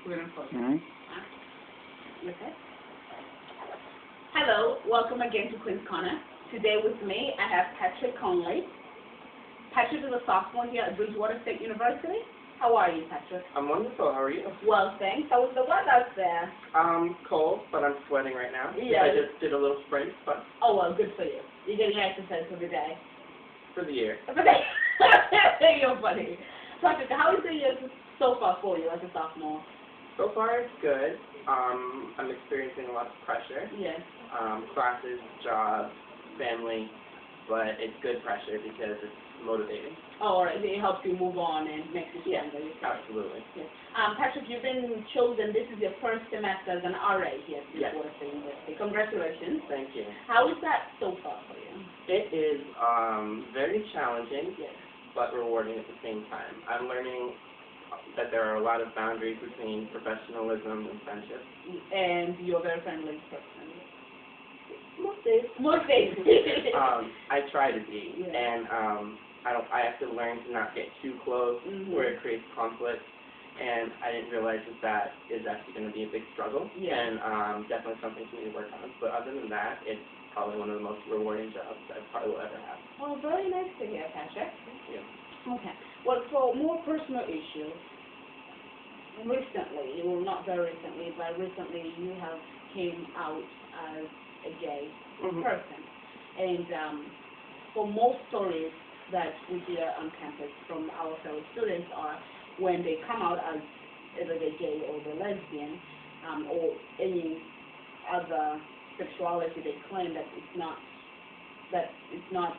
We're gonna pause. Mm-hmm. You okay? Hello, welcome again to Queen's Corner. Today with me, I have Patrick Conley. Patrick is a sophomore here at Bridgewater State University. How are you, Patrick? I'm wonderful. How are you? Well, thanks. How was the weather out there? Cold, but I'm sweating right now. Yeah. I just did a little sprint, but Oh, well, good for you. You're getting exercise for the day. for the year. For the day. You're funny. Patrick, how is the year so far for you as a sophomore? So far, it's good. I'm experiencing a lot of pressure. Yes. Classes, jobs, family, but it's good pressure because it's motivating. Oh, all right. It helps you move on and makes you stronger. Absolutely. Yes. Patrick, you've been chosen. This is your first semester as an RA here at Yes. Bridgewater State University. Congratulations. Thank you. How is that so far for you? It is very challenging, Yes. but rewarding at the same time. I'm learning that there are a lot of boundaries between professionalism and friendship. And you're a very friendly person. Most days. Most days. I try to be, Yeah. and I have to learn to not get too close, where it creates conflict. And I didn't realize that is actually going to be a big struggle, Yeah. and definitely something for me to work on. But other than that, it's probably one of the most rewarding jobs I probably will ever have. Oh, very nice to hear, Patrick. Thank you. Okay. Well, for more personal issues, recently, well, not very recently, but recently you have came out as a gay person. And for most stories that we hear on campus from our fellow students are when they come out as either they're gay or they're lesbian, or any other sexuality, they claim that it's not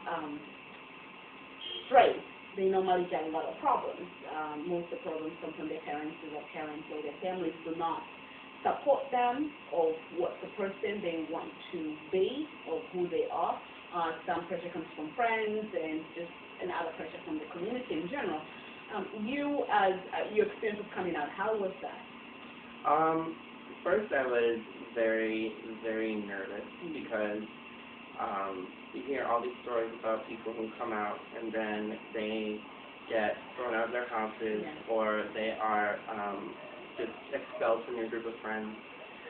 straight. They normally get a lot of problems. Most of the problems come from their parents, or their parents or their families do not support them of what the person they want to be or who they are. Some pressure comes from friends and just another pressure from the community in general. You, as your experience of coming out, how was that? First, I was very, very nervous because you hear all these stories about people who come out and then they get thrown out of their houses, or they are just expelled from your group of friends.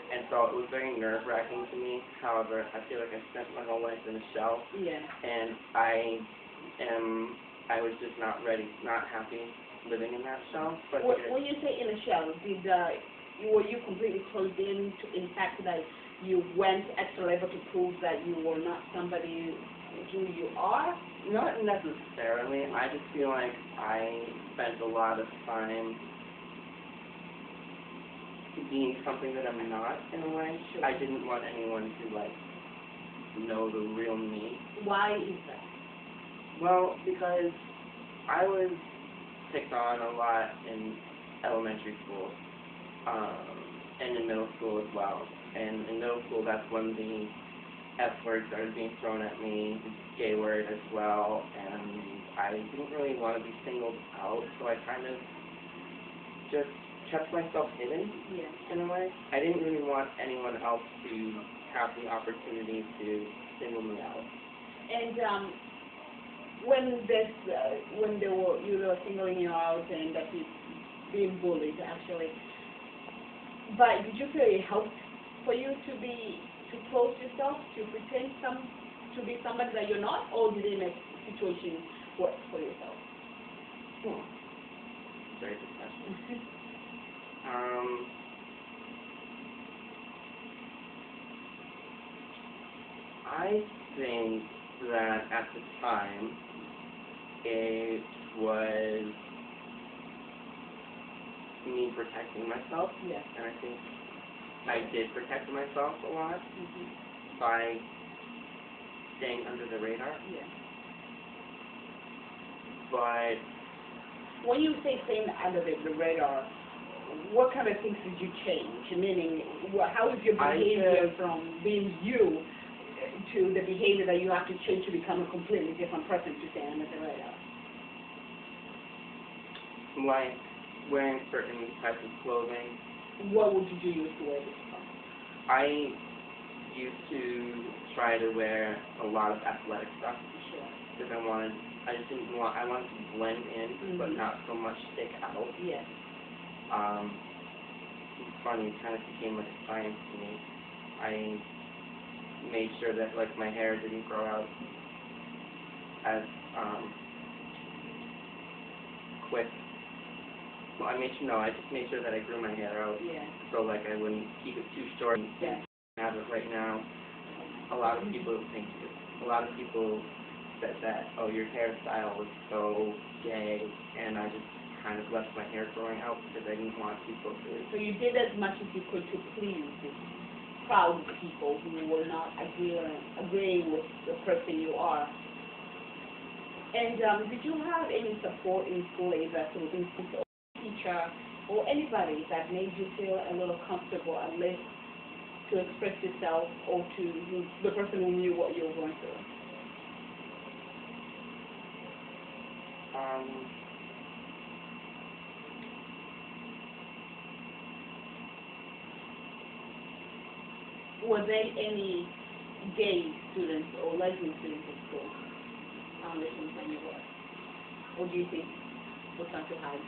And so it was very nerve-wracking to me. However, I feel like I spent my whole life in a shell. Yeah. And I was just not ready, not happy living in that shell. But when you say in a shell, were you completely closed in fact that you went extra level to prove that you were not somebody who you are? Not necessarily. I just feel like I spent a lot of time being something that I'm not, in a way. Sure. I didn't want anyone to, know the real me. Why is that? Well, because I was picked on a lot in elementary school, and in middle school as well. And in middle school, that's when the F word started being thrown at me, the gay word as well, and I didn't really want to be singled out, so I kind of just kept myself hidden, in a way. I didn't really want anyone else to have the opportunity to single me out. And when you were singling you out and that you being bullied, actually, but did you feel it helped for you to close yourself, to pretend to be somebody that you're not, or did it make the situation worse for yourself? Very good question. I think that at the time it was me protecting myself, Yes. and I think I did protect myself a lot by staying under the radar. Yeah. But when you say staying under the radar, what kind of things did you change? Meaning, how is your behavior from being you to the behavior that you have to change to become a completely different person to stay under the radar? like wearing certain types of clothing. What would you use to wear this from? I used to try to wear a lot of athletic stuff Sure. because I wanted to blend in, but not so much stick out. Yes. it's funny, it kind of became like a science to me. I made sure that like my hair didn't grow out as quick. Well, I just made sure that I grew my hair out, Yeah. so like I wouldn't keep it too short. Yeah. Have it right now. A lot of people said that, oh, your hairstyle was so gay, and I just kind of left my hair growing out because I didn't want people to. So you did as much as you could to please the crowd of people who were not agreeing with the person you are. And did you have any support in school, either through a teacher or anybody that made you feel a little comfortable, at least to express yourself, or to the person who knew what you were going through? Were there any gay students or lesbian students in school? When you were? Or do you think we're trying to hide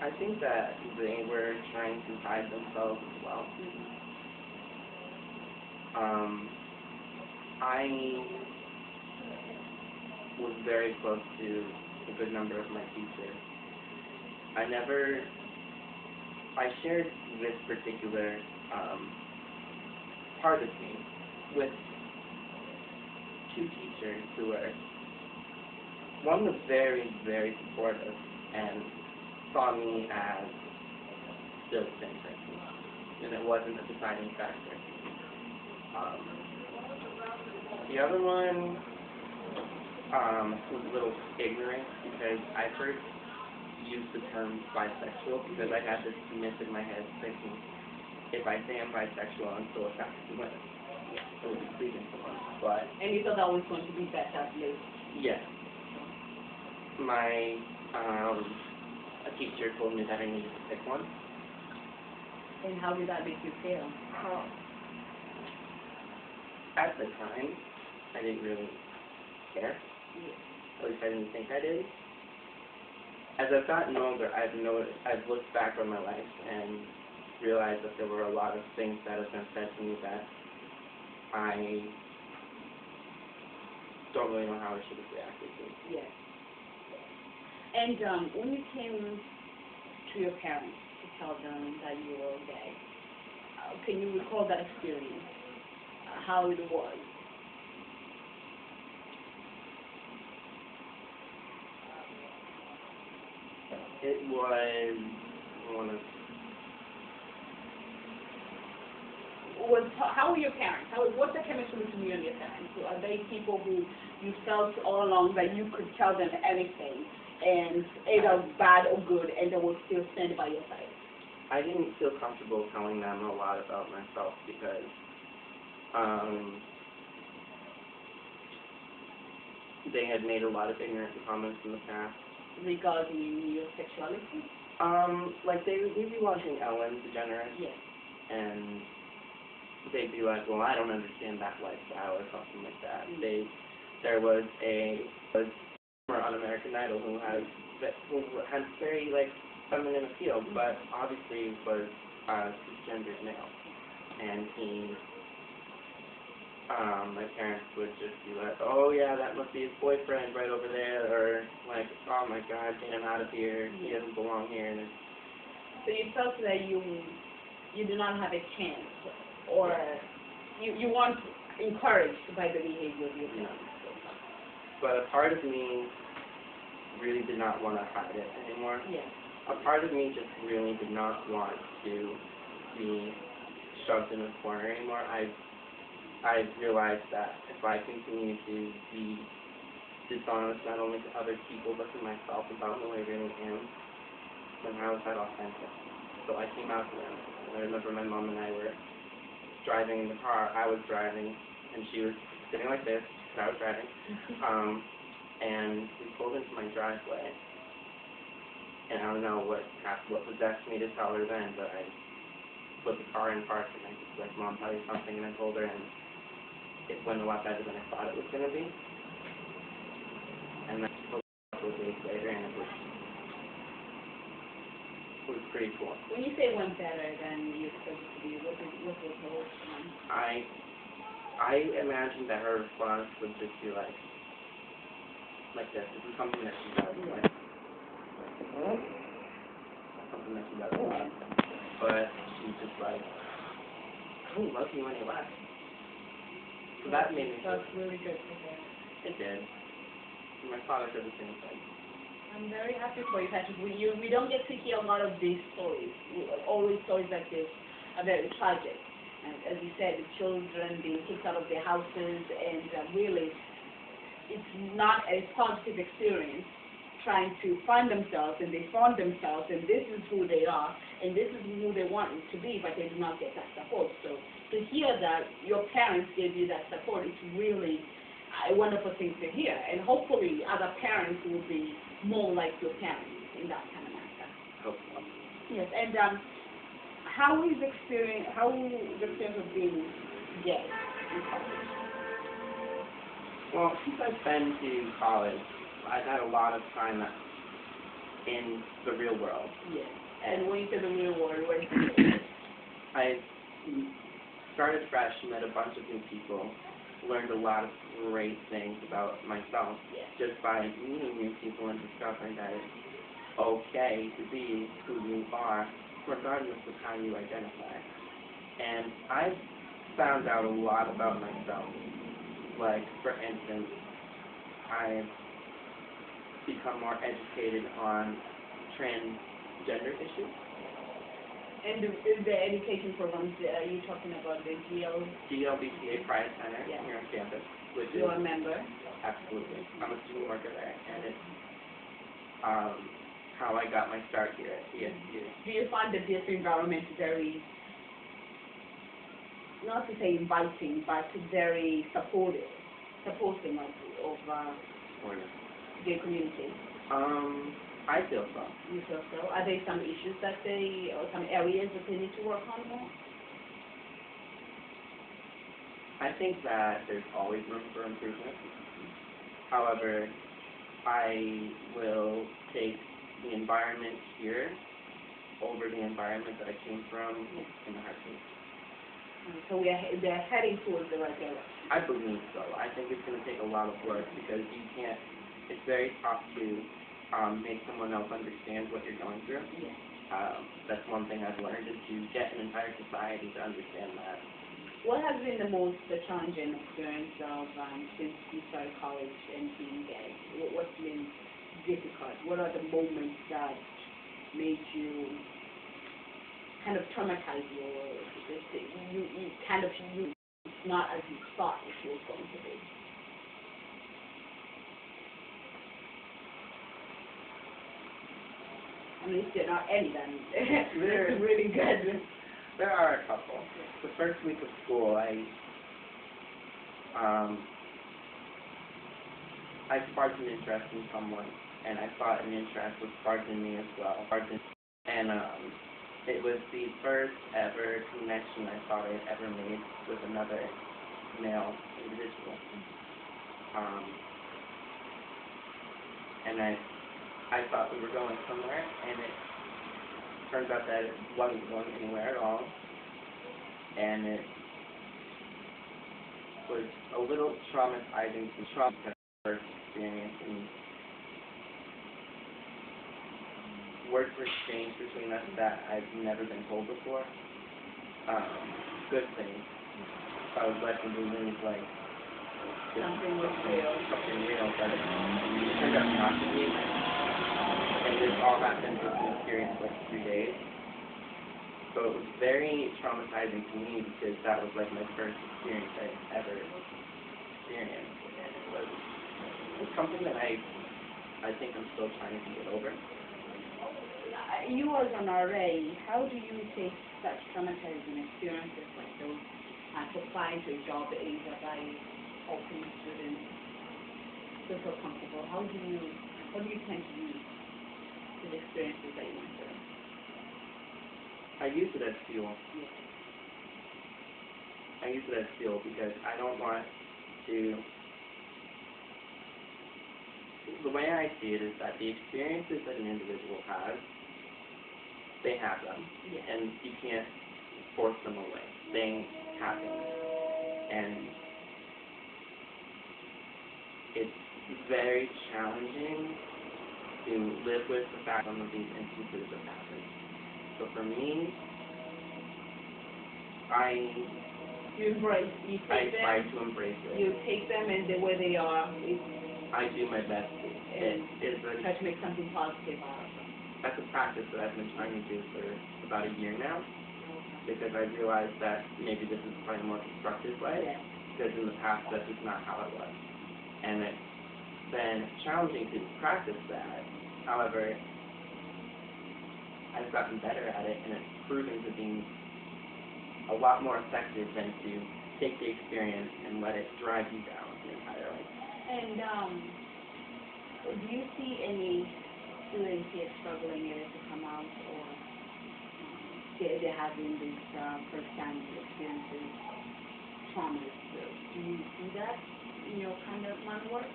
I think that they were trying to hide themselves as well. I was very close to a good number of my teachers. I shared this particular part of me with two teachers who were, one was very, very supportive and saw me as still the same person, and it wasn't a deciding factor. The other one was a little ignorant because I first used the term bisexual because I had this myth in my head thinking, if I say I'm bisexual, I'm still attracted to women. It would be pleasing to one. But and you thought that was going to be better later? Yes. A teacher told me that I needed to pick one. And how did that make you feel? At the time, I didn't really care. At least I didn't think I did. As I've gotten older, I've looked back on my life and realized that there were a lot of things that have been said to me that I don't really know how I should have reacted to. Yes. And when you came to your parents to tell them that you were gay, can you recall that experience? How it was? It was how were your parents? What's the chemistry between you and your parents? So are they people who you felt all along that you could tell them anything, and either bad or good, and they will still stand by your side? I didn't feel comfortable telling them a lot about myself because they had made a lot of ignorant comments in the past. Regarding your sexuality? Like we'd be watching Ellen DeGeneres. Yes. And they'd be like, well, I don't understand that lifestyle or something like that. There was a performer on American Idol who had very like feminine appeal, but obviously was cisgendered male, and my parents would just be like, oh yeah, that must be his boyfriend right over there, or like, oh my God, get him out of here, he doesn't belong here. And so you felt that you do not have a chance, or you weren't encouraged by the behavior of your parents. But a part of me really did not want to hide it anymore. Yes. A part of me just really did not want to be shoved in a corner anymore. I realized that if I continue to be dishonest not only to other people but to myself about who I really am, then how is that authentic? So I came out to them. And I remember my mom and I were driving in the car. I was driving, and she was sitting like this, because I was driving. And we pulled into my driveway. And I don't know what possessed me to tell her then, but I put the car in park, and I just like, Mom, tell you something, and I told her, and it went a lot better than I thought it was going to be. And then a couple of days later, and it was pretty cool. When you say it went better than you expected to be, what was the whole I imagined that her response would just be like this. This is something that she does, like, something that she does a lot. But she's just like, I don't love you when you left. So that made me feel. That's really good to hear. It did. My father said the same thing. I'm very happy for you, Patrick. We don't get to hear a lot of these stories. Always stories like this are very tragic. And as you said, the children being kicked out of their houses, and really, it's not a positive experience trying to find themselves, and they found themselves, and this is who they are, and this is who they want to be, but they do not get that support. So to hear that your parents gave you that support, it's really a wonderful thing to hear, and hopefully other parents will be more like your parents in that kind of matter. Hopefully. Yes, and how is the experience of being gay in college? Well, since I've been to college, I've had a lot of time in the real world. Yes. And when you say the real world, what is it? I started fresh, met a bunch of new people, learned a lot of great things about myself just by meeting new people and discovering that it's okay to be who you are, regardless of how you identify. And I've found out a lot about myself. Like, for instance, I've become more educated on transgender issues. And is the education programs, are you talking about the GLBTA Pride Center here on campus, which is... You're a member? Absolutely. I'm a student worker there, and it's how I got my start here at ESU. Do you find the DSU environment very, not to say inviting, but very supporting of gay community? I feel so. You feel so? Are there some issues or some areas that they need to work on more? I think that there's always room for improvement. However, I will take the environment here over the environment that I came from in the heartbeat. So they're heading towards the right direction. I believe so. I think it's going to take a lot of work because you can't, it's very tough to make someone else understand what you're going through. That's one thing I've learned, is to get an entire society to understand that. What has been the most challenging experience of since you started college and being gay? What's been difficult? What are the moments that made you kind of traumatize you, or it's not as you thought it was going to be? I mean, if there are any, then they're really good. There are a couple. The first week of school, I sparked an interest in someone, and I thought an interest was sparked in me as well. And it was the first ever connection I thought I had ever made with another male individual. And I thought we were going somewhere, and it turns out that it wasn't going anywhere at all. And it was a little traumatizing to the first experience, and words were exchanged between us that I've never been told before. Good things. I was led to believe like Something was real. Something real, but it turned out not to be. And this all happened within a period of like 3 days. So it was very traumatizing to me because that was like my first experience I ever experienced. And it was something that I think I'm still trying to get over. You as an RA, how do you take such traumatizing experiences like those to apply to a job that is by helping students to feel comfortable? How do you tend to use the experiences that you went through? I use it as fuel. I use it as fuel because I don't want to... The way I see it is that the experiences that an individual has they have them, Yeah. and you can't force them away. They happen, and it's very challenging to live with the fact some of these instances have happened. So for me, You embrace, you take try them, to embrace it. you take them and the way they are, I do my best to. and try to make something positive out of them. That's a practice that I've been trying to do for about a year now, because I realized that maybe this is probably a more constructive way, Yeah. because in the past that's just not how it was. And it's been challenging to practice that. However, I've gotten better at it, and it's proven to be a lot more effective than to take the experience and let it drive you down entirely. And do you see any students here struggling to come out, or they're having these first-time experiences, traumas? Do you see that in your kind of line of work?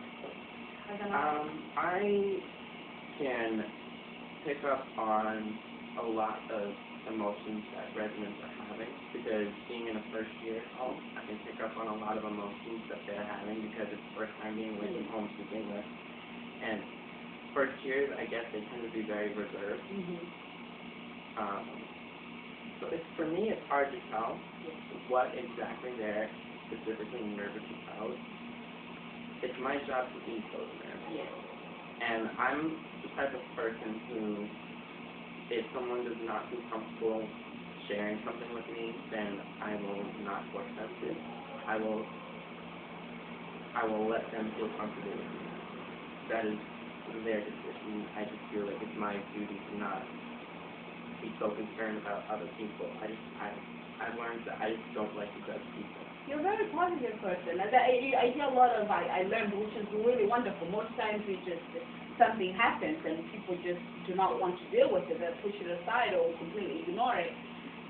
I can pick up on a lot of emotions that residents are having, because being in a first year home, I can pick up on a lot of emotions that they're having because it's the first time being away from home to begin with. And first years, I guess they tend to be very reserved. So for me, it's hard to tell what exactly they're specifically nervous about. It's my job to ease those nerves. And I'm the type of person who, if someone does not feel comfortable sharing something with me, then I will not force them to. I will let them feel comfortable with me. That is their decision. I just feel like it's my duty to not be so concerned about other people. I've learned that I just don't like to judge people. You're a very positive person. I hear a lot of, I learned, which is really wonderful. Most times we just, something happens and people just do not want to deal with it. They push it aside or completely ignore it.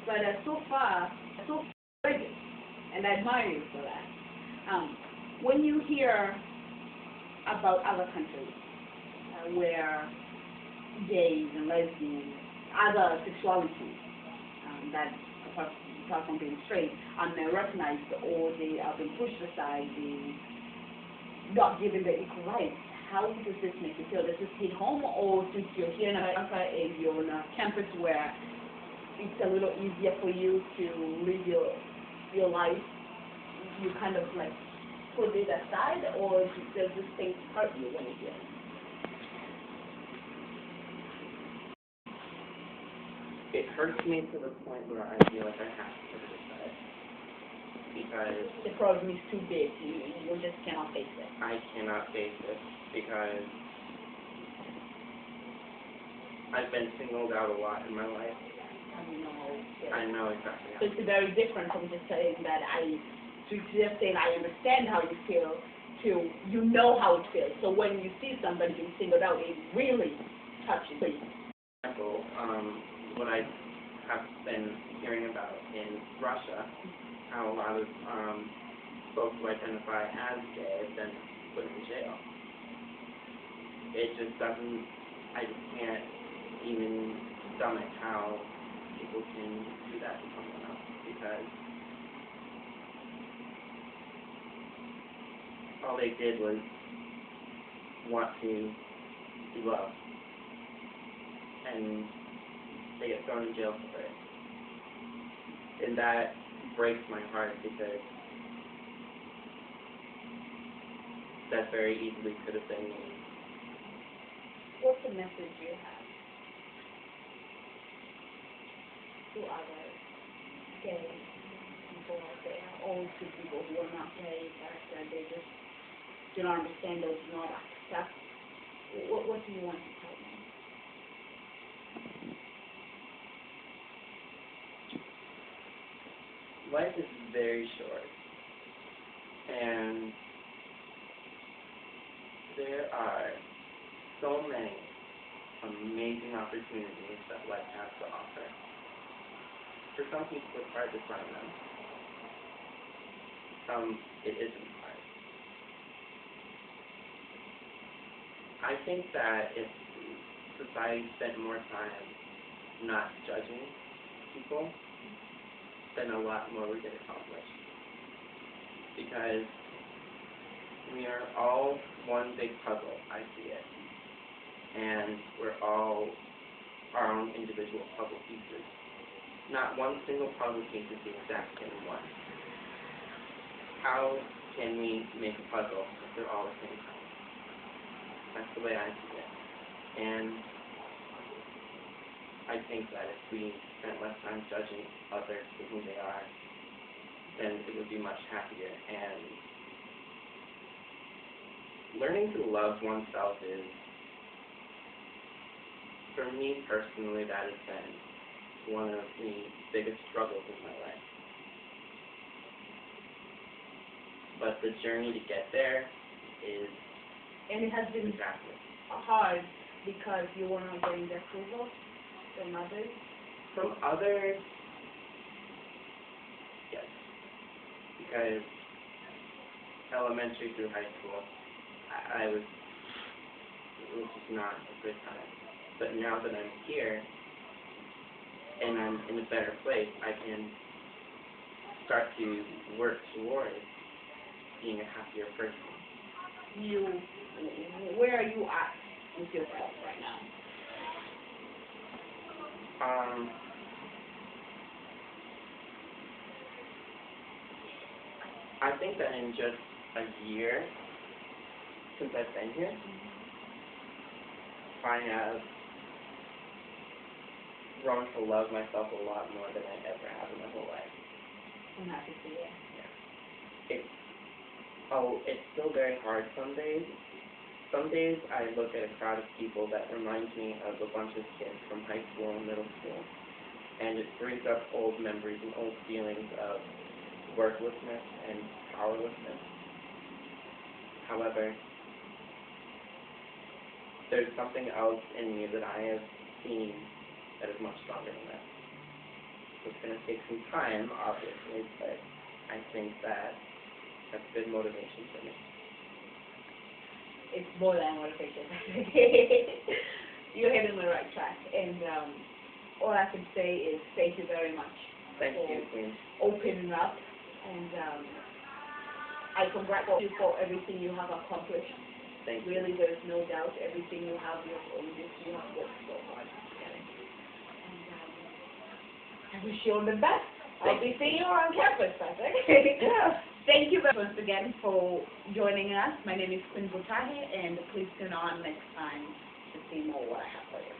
But so far, so courageous, and I admire you for that. When you hear about other countries where gays and lesbians, other sexualities that apart from being straight, are recognized, or they are being pushed aside, not given the equal rights, how does this make you feel? Does this hit home, or since you're here in America and you're on a campus where it's a little easier for you to live your life, you kind of like put it aside, or does this thing hurt you when you hear it? It hurts me to the point where I feel like I have to put it aside, because The problem is too big. You just cannot face it. I cannot face it, because I've been singled out a lot in my life. I know exactly how. So it's very different from just saying that just saying I understand how you feel, to you know how it feels. So when you see somebody being singled out, it really touches you. For example, what I have been hearing about in Russia, how a lot of folks who identify as gay have been put in jail. It just doesn't, I just can't even stomach how people can do that to someone else, because all they did was want to be loved, and they get thrown in jail for it. And that breaks my heart, because that very easily could have been me. What's the message you have to other gay people out there, or to people who are not gay, that they just do not understand or do not accept? What do you want to tell them? Life is very short, and there are so many amazing opportunities that life has to offer. For some people, it's hard to find them. Some, it isn't hard. I think that if society spent more time not judging people, then a lot more would get accomplished. Because we are all one big puzzle, I see it. And we're all our own individual puzzle pieces. Not one single puzzle piece is the exact same one. How can we make a puzzle if they're all the same size? That's the way I see it. And I think that if we spent less time judging others for who they are, then it would be much happier. And learning to love oneself is, for me personally, that has been one of the biggest struggles in my life. But the journey to get there is And it has been exactly hard because you were not getting the approval from others. from others. Yes, because elementary through high school, it was just not a good time. But now that I'm here and I'm in a better place, I can start to work towards being a happier person. Where are you at with yourself right now? I think that in just a year since I've been here, I have grown to love myself a lot more than I ever have in my whole life. I'm happy to hear. It's still very hard some days. Some days I look at a crowd of people that reminds me of a bunch of kids from high school and middle school, and it brings up old memories and old feelings of worthlessness and powerlessness. However, there's something else in me that I have seen that is much stronger than that. So it's going to take some time, obviously, but I think that that's good motivation for me. It's more than motivation. You're heading the right track. And all I can say is thank you very much Thank for you, Queen. opening up. And I congratulate you for everything you have accomplished. Thank you. Really, there's no doubt everything you have worked so hard to get it. And I wish you all the best. I'll be seeing you on campus, Patrick. Yeah. Thank you once again for joining us. My name is Queen Butahi, and please tune on next time to see more what I have for you.